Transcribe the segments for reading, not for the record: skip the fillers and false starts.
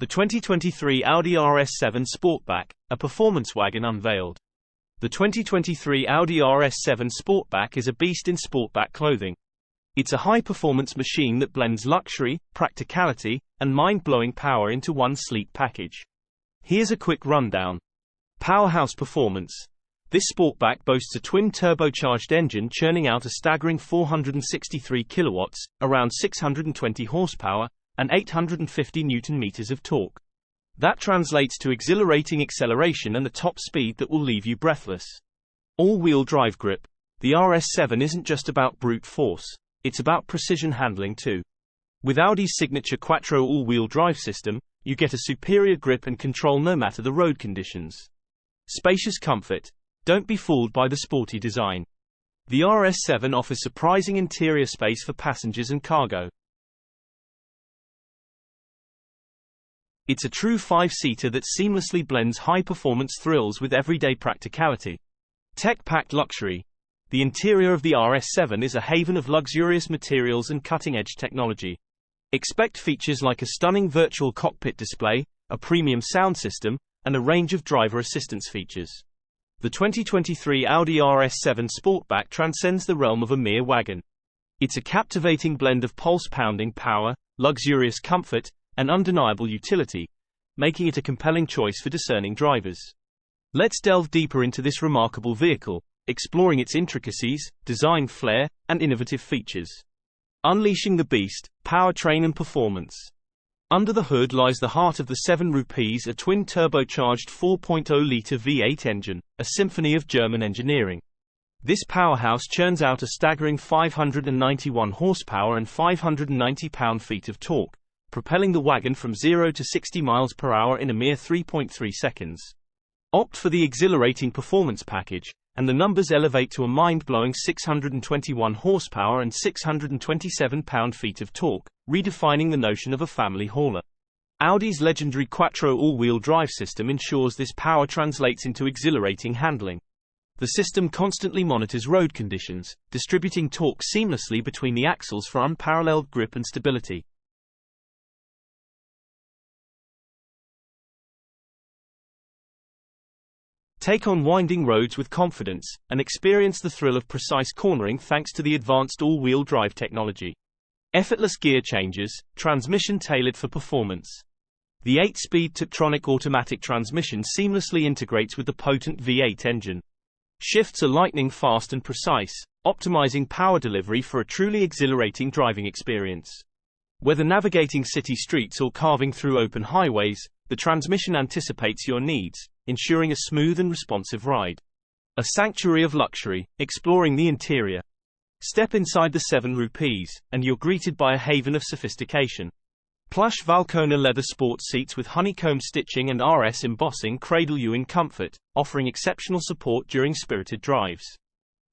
The 2023 Audi RS7 Sportback, a performance wagon unveiled. The 2023 Audi RS7 Sportback is a beast in sportback clothing. It's a high-performance machine that blends luxury, practicality, and mind-blowing power into one sleek package. Here's a quick rundown. Powerhouse Performance. This Sportback boasts a twin-turbocharged engine churning out a staggering 463 kilowatts, around 620 horsepower, and 850 Newton-meters of torque. That translates to exhilarating acceleration and a top speed that will leave you breathless. All-wheel drive grip. The RS7 isn't just about brute force, it's about precision handling too. With Audi's signature quattro all-wheel drive system, you get a superior grip and control no matter the road conditions. Spacious Comfort. Don't be fooled by the sporty design. The RS7 offers surprising interior space for passengers and cargo. It's a true five-seater that seamlessly blends high-performance thrills with everyday practicality. Tech-packed luxury. The interior of the RS7 is a haven of luxurious materials and cutting-edge technology. Expect features like a stunning virtual cockpit display, a premium sound system, and a range of driver assistance features. The 2023 Audi RS7 Sportback transcends the realm of a mere wagon. It's a captivating blend of pulse-pounding power, luxurious comfort, and undeniable utility, making it a compelling choice for discerning drivers. Let's delve deeper into this remarkable vehicle, exploring its intricacies, design flair, and innovative features. Unleashing the beast, powertrain and performance. Under the hood lies the heart of the 7 Rupees, a twin-turbocharged 4.0-liter V8 engine, a symphony of German engineering. This powerhouse churns out a staggering 591 horsepower and 590 pound-feet of torque, propelling the wagon from 0 to 60 miles per hour in a mere 3.3 seconds. Opt for the exhilarating performance package, and the numbers elevate to a mind-blowing 621 horsepower and 627 pound-feet of torque, redefining the notion of a family hauler. Audi's legendary quattro all-wheel drive system ensures this power translates into exhilarating handling. The system constantly monitors road conditions, distributing torque seamlessly between the axles for unparalleled grip and stability. Take on winding roads with confidence, and experience the thrill of precise cornering thanks to the advanced all-wheel drive technology. Effortless gear changes, transmission tailored for performance. The 8-speed Tiptronic automatic transmission seamlessly integrates with the potent V8 engine. Shifts are lightning fast and precise, optimizing power delivery for a truly exhilarating driving experience. Whether navigating city streets or carving through open highways, the transmission anticipates your needs, ensuring a smooth and responsive ride. A sanctuary of luxury, exploring the interior. Step inside the 7 Rupees, and you're greeted by a haven of sophistication. Plush Valcona leather sports seats with honeycomb stitching and RS embossing cradle you in comfort, offering exceptional support during spirited drives.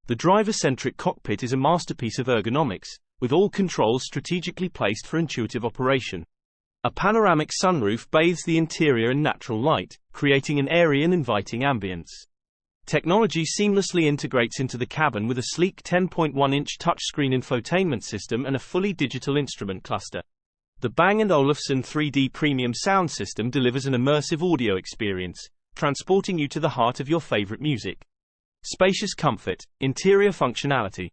The driver-centric cockpit is a masterpiece of ergonomics, with all controls strategically placed for intuitive operation. A panoramic sunroof bathes the interior in natural light, creating an airy and inviting ambience. Technology seamlessly integrates into the cabin with a sleek 10.1-inch touchscreen infotainment system and a fully digital instrument cluster. The Bang & Olufsen 3D premium sound system delivers an immersive audio experience, transporting you to the heart of your favorite music. Spacious Comfort, interior functionality.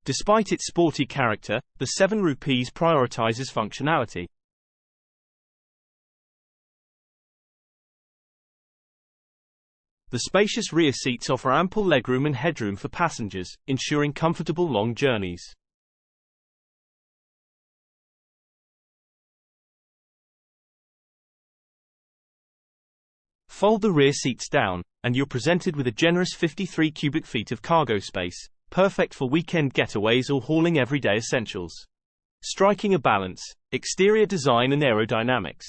Despite its sporty character, the 7 Rupees prioritizes functionality. The spacious rear seats offer ample legroom and headroom for passengers, ensuring comfortable long journeys. Fold the rear seats down, and you're presented with a generous 53 cubic feet of cargo space, perfect for weekend getaways or hauling everyday essentials. Striking a balance, exterior design and aerodynamics.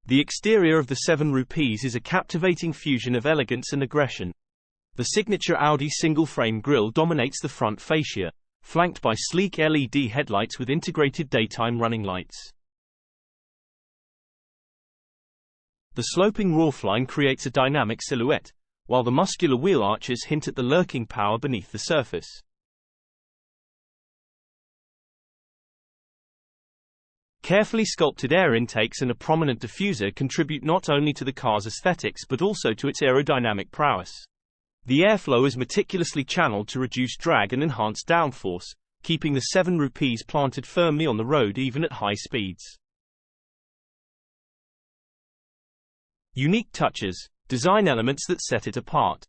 The exterior of the 7 Rupees is a captivating fusion of elegance and aggression. The signature Audi single-frame grille dominates the front fascia, flanked by sleek LED headlights with integrated daytime running lights. The sloping roofline creates a dynamic silhouette, while the muscular wheel arches hint at the lurking power beneath the surface. Carefully sculpted air intakes and a prominent diffuser contribute not only to the car's aesthetics but also to its aerodynamic prowess. The airflow is meticulously channeled to reduce drag and enhance downforce, keeping the 7 rupees planted firmly on the road even at high speeds. Unique touches, design elements that set it apart.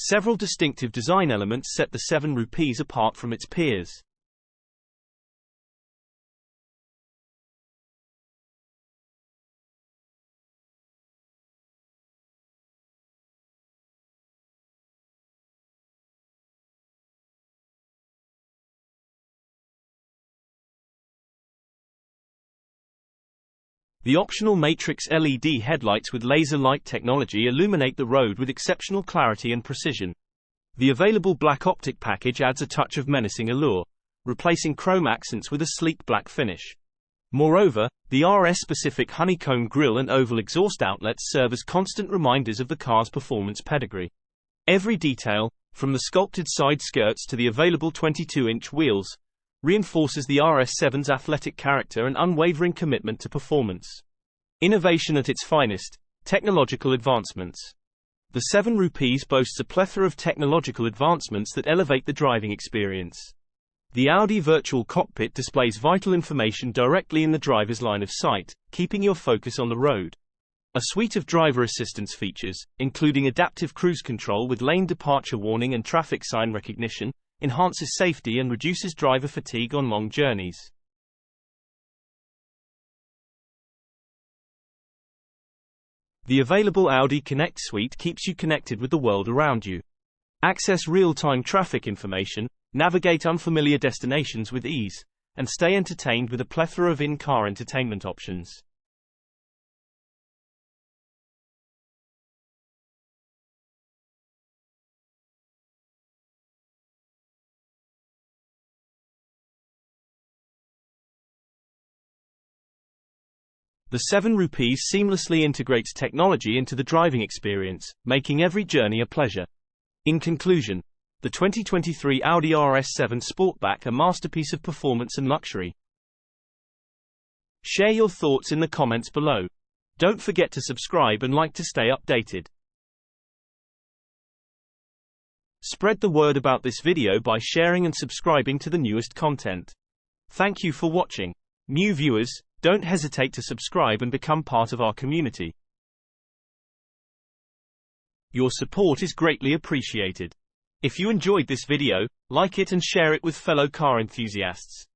Several distinctive design elements set the 7 rupees apart from its peers. The optional matrix LED headlights with laser light technology illuminate the road with exceptional clarity and precision. The available black optic package adds a touch of menacing allure, replacing chrome accents with a sleek black finish. Moreover, the RS-specific honeycomb grille and oval exhaust outlets serve as constant reminders of the car's performance pedigree. Every detail, from the sculpted side skirts to the available 22-inch wheels, reinforces the RS7's athletic character and unwavering commitment to performance. Innovation at its finest, technological advancements. The 7 rupees boasts a plethora of technological advancements that elevate the driving experience. The Audi virtual cockpit displays vital information directly in the driver's line of sight, keeping your focus on the road. A suite of driver assistance features, including adaptive cruise control with lane departure warning and traffic sign recognition, enhances safety and reduces driver fatigue on long journeys. The available Audi Connect suite keeps you connected with the world around you. Access real-time traffic information, navigate unfamiliar destinations with ease, and stay entertained with a plethora of in-car entertainment options. The 7 rupees seamlessly integrates technology into the driving experience, making every journey a pleasure. In conclusion, the 2023 Audi RS7 Sportback a masterpiece of performance and luxury. Share your thoughts in the comments below. Don't forget to subscribe and like to stay updated. Spread the word about this video by sharing and subscribing to the newest content. Thank you for watching. New viewers, don't hesitate to subscribe and become part of our community. Your support is greatly appreciated. If you enjoyed this video, like it and share it with fellow car enthusiasts.